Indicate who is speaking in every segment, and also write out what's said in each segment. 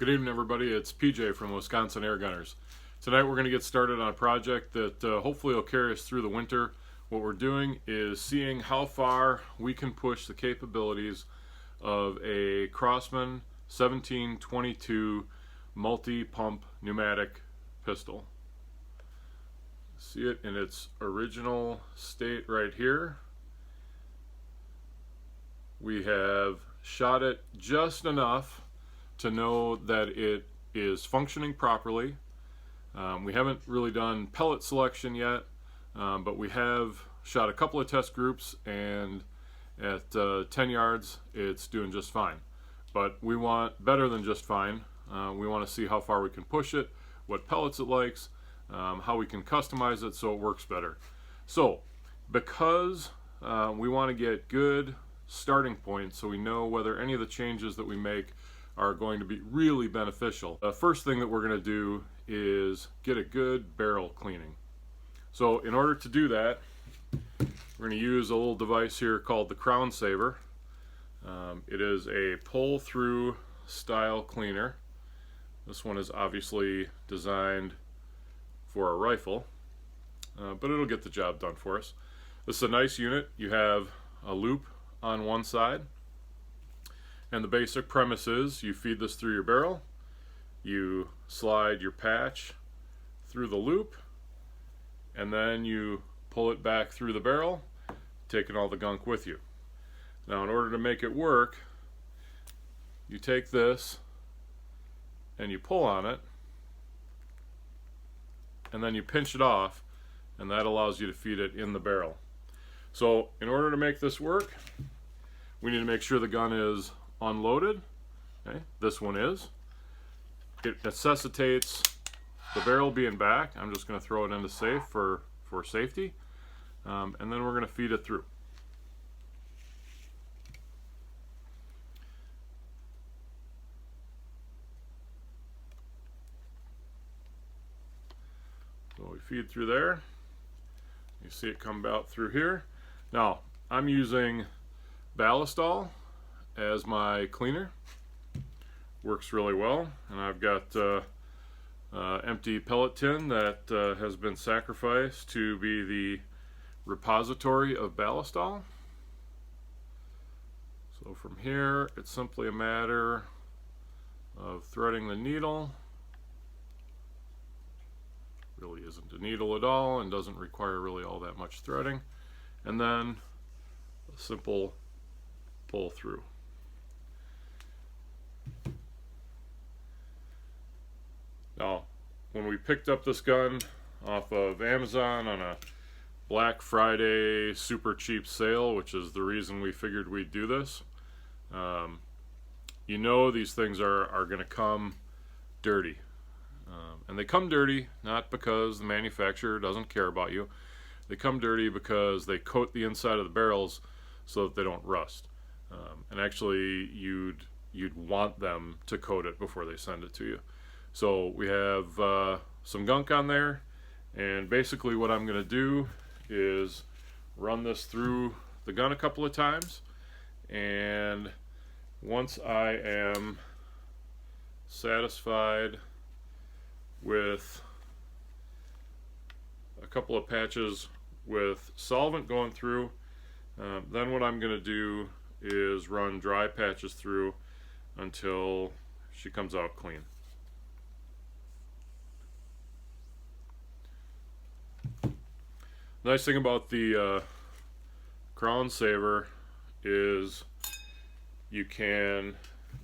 Speaker 1: Good evening, everybody. It's PJ from Wisconsin Airgunners. Tonight we're going to get started on a project that hopefully will carry us through the winter. What we're doing is seeing how far we can push the capabilities of a Crosman 1722 multi-pump pneumatic pistol. See it in its original state right here. We have shot it just enough to know that it is functioning properly. We haven't really done pellet selection yet, but we have shot a couple of test groups, and at 10 yards it's doing just fine. But we want better than just fine. We want to see how far we can push it, what pellets it likes, how we can customize it so it works better. So because we want to get good starting points so we know whether any of the changes that we make are going to be really beneficial. The first thing that we're going to do is get a good barrel cleaning. So in order to do that, we're going to use a little device here called the CrownSaver. It is a pull-through style cleaner. This one is obviously designed for a rifle, but it'll get the job done for us. This is a nice unit. You have a loop on one side, and the basic premise is you feed this through your barrel, you slide your patch through the loop, and then you pull it back through the barrel, taking all the gunk with you. Now, in order to make it work, you take this and you pull on it, and then you pinch it off, and that allows you to feed it in the barrel. So in order to make this work, we need to make sure the gun is unloaded. Okay, this one is. It necessitates the barrel being back. I'm just going to throw it into safe for safety, and then we're going to feed it through. So we feed through there. You see it come out through here. Now I'm using Ballistol as my cleaner. Works really well, and I've got empty pellet tin that has been sacrificed to be the repository of Ballistol. So from here it's simply a matter of threading the needle. Really isn't a needle at all and doesn't require really all that much threading, and then a simple pull through. Now, when we picked up this gun off of Amazon on a Black Friday super cheap sale, which is the reason we figured we'd do this, you know these things are going to come dirty. And they come dirty not because the manufacturer doesn't care about you. They come dirty because they coat the inside of the barrels so that they don't rust. And actually you'd want them to coat it before they send it to you. So we have some gunk on there, and basically what I'm going to do is run this through the gun a couple of times, and once I am satisfied with a couple of patches with solvent going through, then what I'm going to do is run dry patches through until she comes out clean. Nice thing about the CrownSaver is you can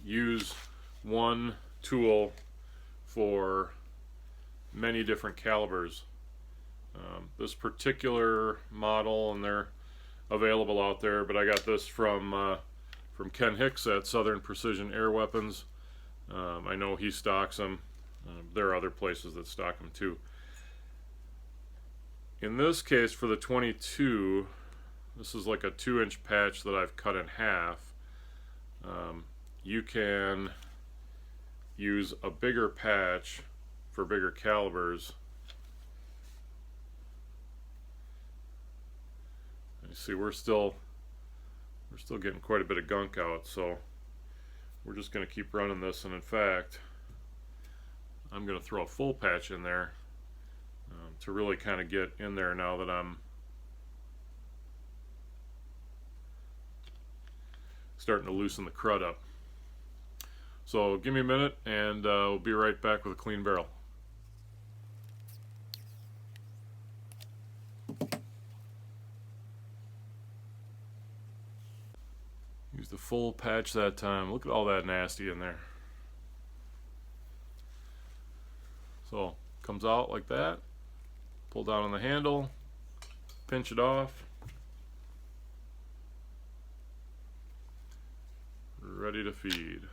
Speaker 1: use one tool for many different calibers. This particular model, and they're available out there, but I got this from Ken Hicks at Southern Precision Air Weapons. I know he stocks them. There are other places that stock them too. In this case, for the 22, this is like a 2-inch patch that I've cut in half. You can use a bigger patch for bigger calibers. You see, we're still getting quite a bit of gunk out, so we're just going to keep running this, and in fact, I'm going to throw a full patch in there to really kind of get in there now that I'm starting to loosen the crud up. So give me a minute and we'll be right back with a clean barrel. Use the full patch that time. Look at all that nasty in there. So comes out like that. Pull down on the handle, pinch it off. Ready to feed.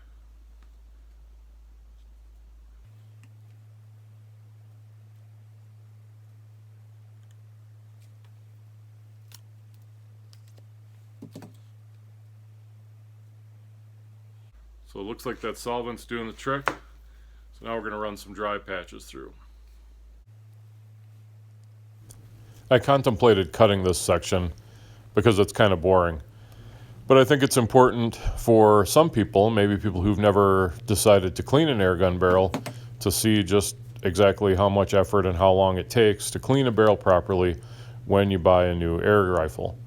Speaker 1: So it looks like that solvent's doing the trick. So now we're going to run some dry patches through. I contemplated cutting this section because it's kind of boring. But I think it's important for some people, maybe people who've never decided to clean an air gun barrel, to see just exactly how much effort and how long it takes to clean a barrel properly when you buy a new air rifle.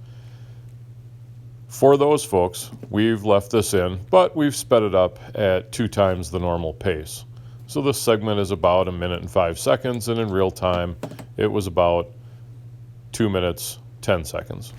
Speaker 1: For those folks, we've left this in, but we've sped it up at 2 times the normal pace. So this segment is about 1 minute and 5 seconds, and in real time, it was about 2 minutes, 10 seconds.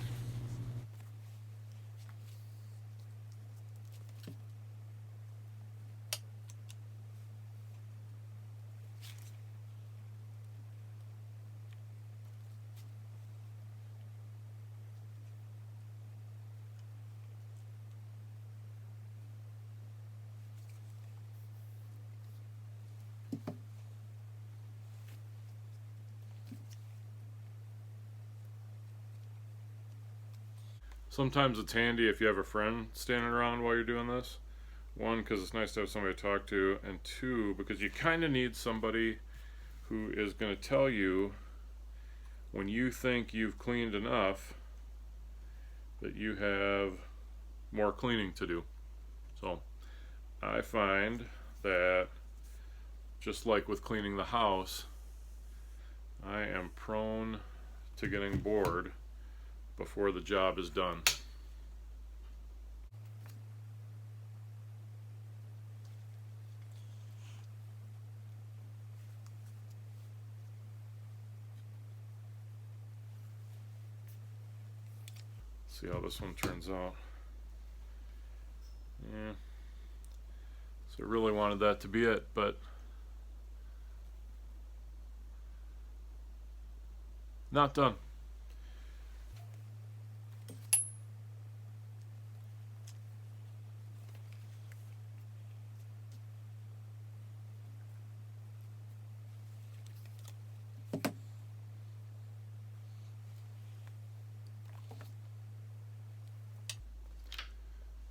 Speaker 1: Sometimes it's handy if you have a friend standing around while you're doing this. 1, because it's nice to have somebody to talk to, and 2, because you kind of need somebody who is going to tell you when you think you've cleaned enough that you have more cleaning to do. So I find that just like with cleaning the house, I am prone to getting bored before the job is done. See how this one turns out. Yeah. So I really wanted that to be it, but not done.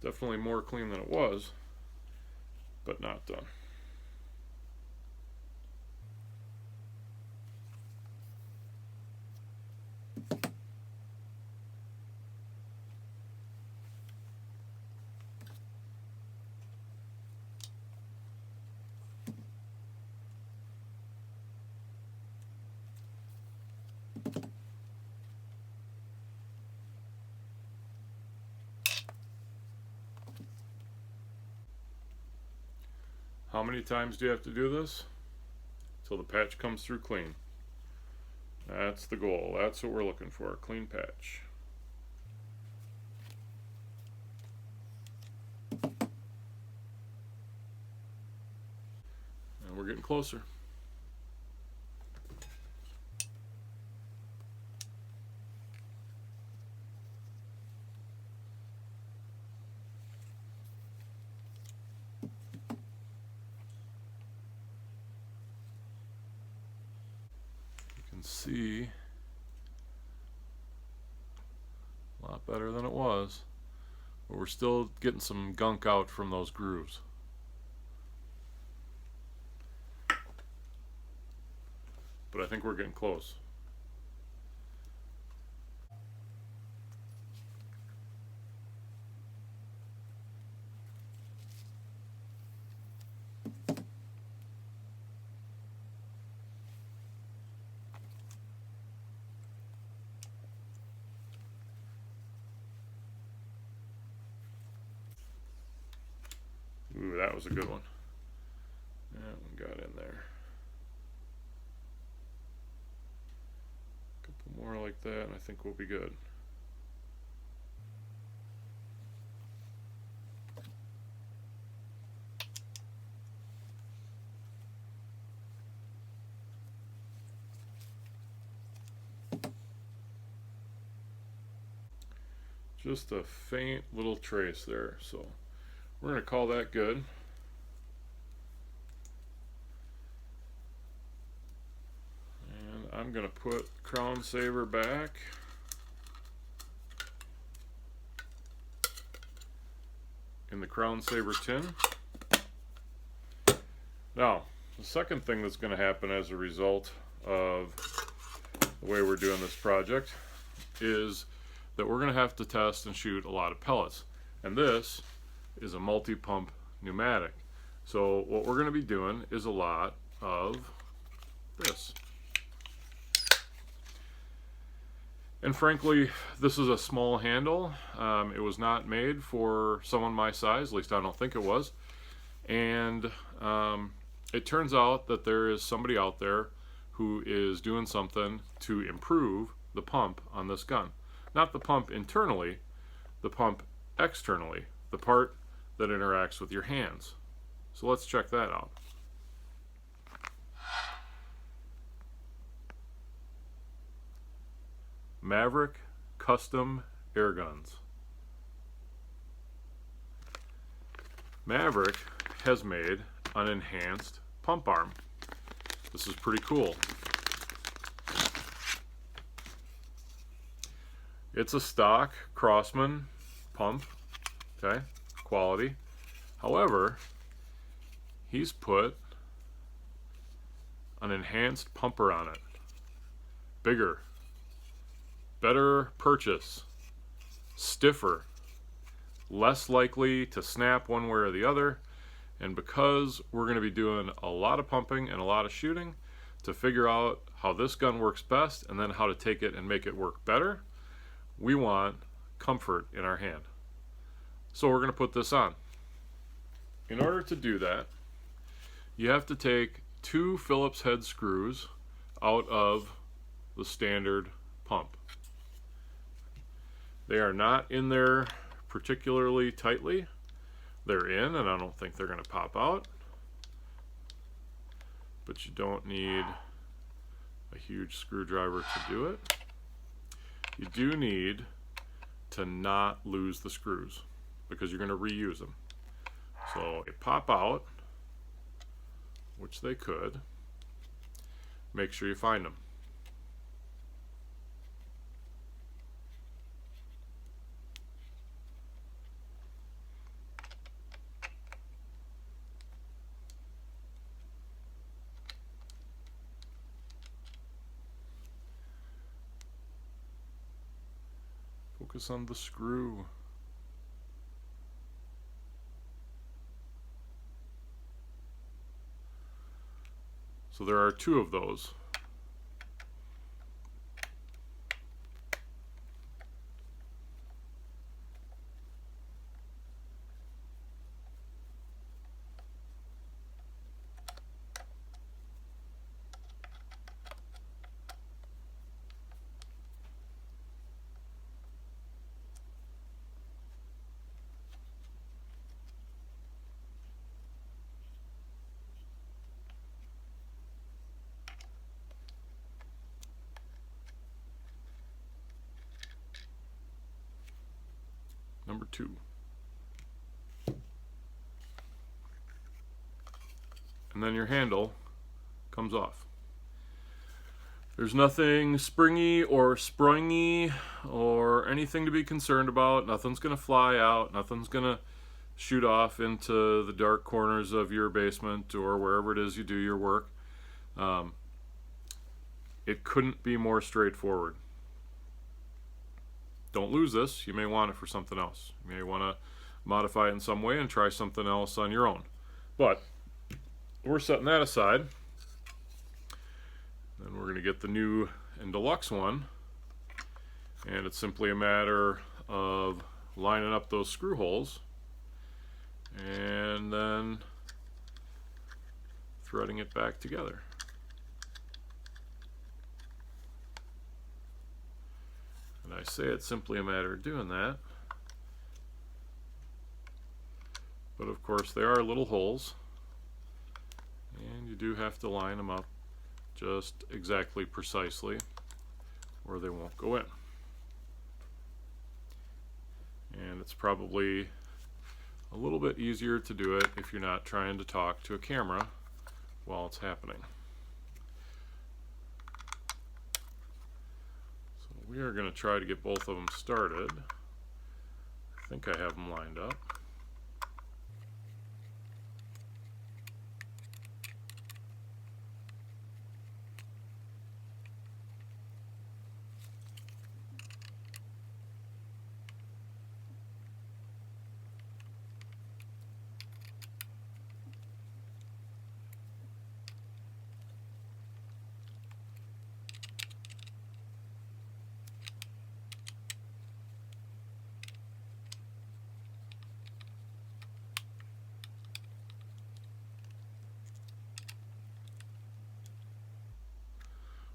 Speaker 1: Definitely more clean than it was, but not done. How many times do you have to do this? Till the patch comes through clean. That's the goal. That's what we're looking for, a clean patch. And we're getting closer. See, a lot better than it was, but we're still getting some gunk out from those grooves. But I think we're getting close. was a good one. That one got in there. A couple more like that, and I think we'll be good. Just a faint little trace there, so we're going to call that good. And I'm going to put CrownSaver back. In the CrownSaver tin. Now, the second thing that's going to happen as a result of the way we're doing this project is that we're going to have to test and shoot a lot of pellets. And this is a multi-pump pneumatic. So what we're going to be doing is a lot of this. And frankly, this is a small handle. It was not made for someone my size, at least I don't think it was. And it turns out that there is somebody out there who is doing something to improve the pump on this gun. Not the pump internally, the pump externally, the part that interacts with your hands. So let's check that out. Maverick Custom Airguns. Maverick has made an enhanced pump arm. This is pretty cool. It's a stock Crosman pump, okay, quality. However, he's put an enhanced pumper on it. Bigger, better purchase, stiffer, less likely to snap one way or the other. And because we're going to be doing a lot of pumping and a lot of shooting to figure out how this gun works best and then how to take it and make it work better, we want comfort in our hand. So we're going to put this on. In order to do that, you have to take 2 Phillips head screws out of the standard pump. They are not in there particularly tightly. They're in, and I don't think they're going to pop out. But you don't need a huge screwdriver to do it. You do need to not lose the screws because you're going to reuse them. So they pop out, which they could. Make sure you find them. Focus on the screw. So there are 2 of those. Number 2. And then your handle comes off. There's nothing springy or sprungy or anything to be concerned about. Nothing's going to fly out. Nothing's going to shoot off into the dark corners of your basement or wherever it is you do your work. It couldn't be more straightforward. Don't lose this. You may want it for something else. You may want to modify it in some way and try something else on your own. But we're setting that aside. Then we're going to get the new and deluxe one. And it's simply a matter of lining up those screw holes and then threading it back together. And I say it's simply a matter of doing that, but of course there are little holes, and you do have to line them up just exactly precisely or they won't go in. And it's probably a little bit easier to do it if you're not trying to talk to a camera while it's happening. So we are going to try to get both of them started. I think I have them lined up.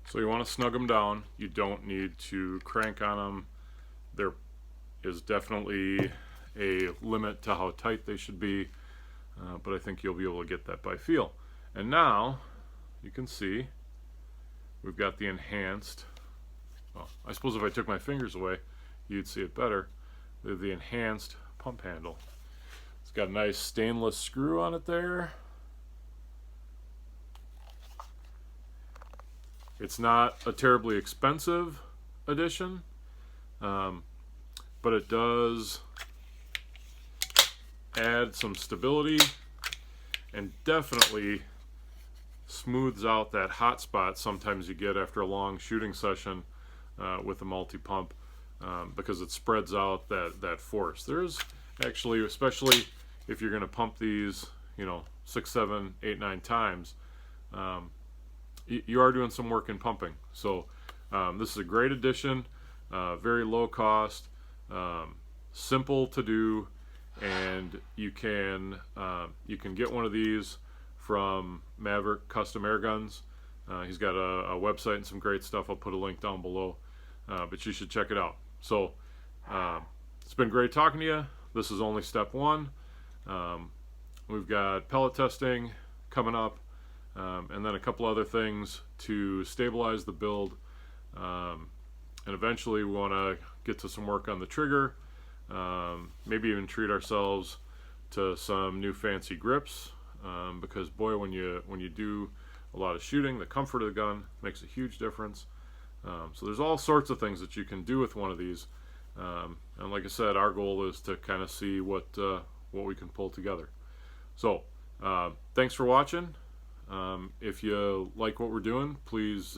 Speaker 1: So you want to snug them down. You don't need to crank on them. There is definitely a limit to how tight they should be, but I think you'll be able to get that by feel. And now you can see we've got the enhanced, well, I suppose if I took my fingers away you'd see it better. The enhanced pump handle. It's got a nice stainless screw on it there. It's not a terribly expensive addition, but it does add some stability and definitely smooths out that hot spot sometimes you get after a long shooting session with a multi-pump, because it spreads out that force. There's actually, especially if you're going to pump these, 6, 7, 8, 9 times, you are doing some work in pumping. So this is a great addition, very low cost, simple to do, and you can get one of these from Maverick Custom Airguns. He's got a website and some great stuff. I'll put a link down below, but you should check it out. So it's been great talking to you. This is only step one. We've got pellet testing coming up, and then a couple other things to stabilize the build, and eventually we want to get to some work on the trigger, maybe even treat ourselves to some new fancy grips, because boy, when you do a lot of shooting, the comfort of the gun makes a huge difference. So there's all sorts of things that you can do with one of these, and like I said, our goal is to kind of see what we can pull together. So thanks for watching. If you like what we're doing, please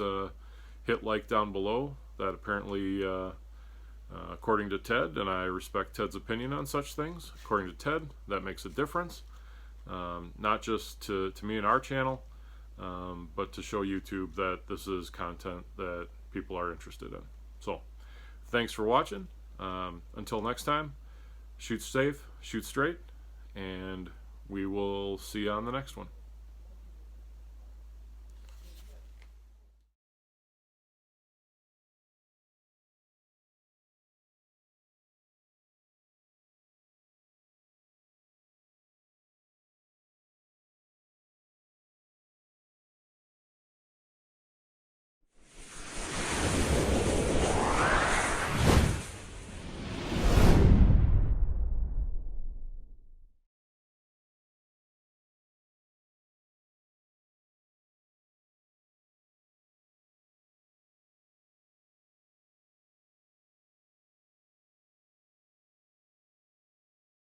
Speaker 1: hit like down below. That apparently, according to Ted, and I respect Ted's opinion on such things, according to Ted, that makes a difference. Not just to me and our channel, but to show YouTube that this is content that people are interested in. So, thanks for watching. Until next time, shoot safe, shoot straight, and we will see you on the next one.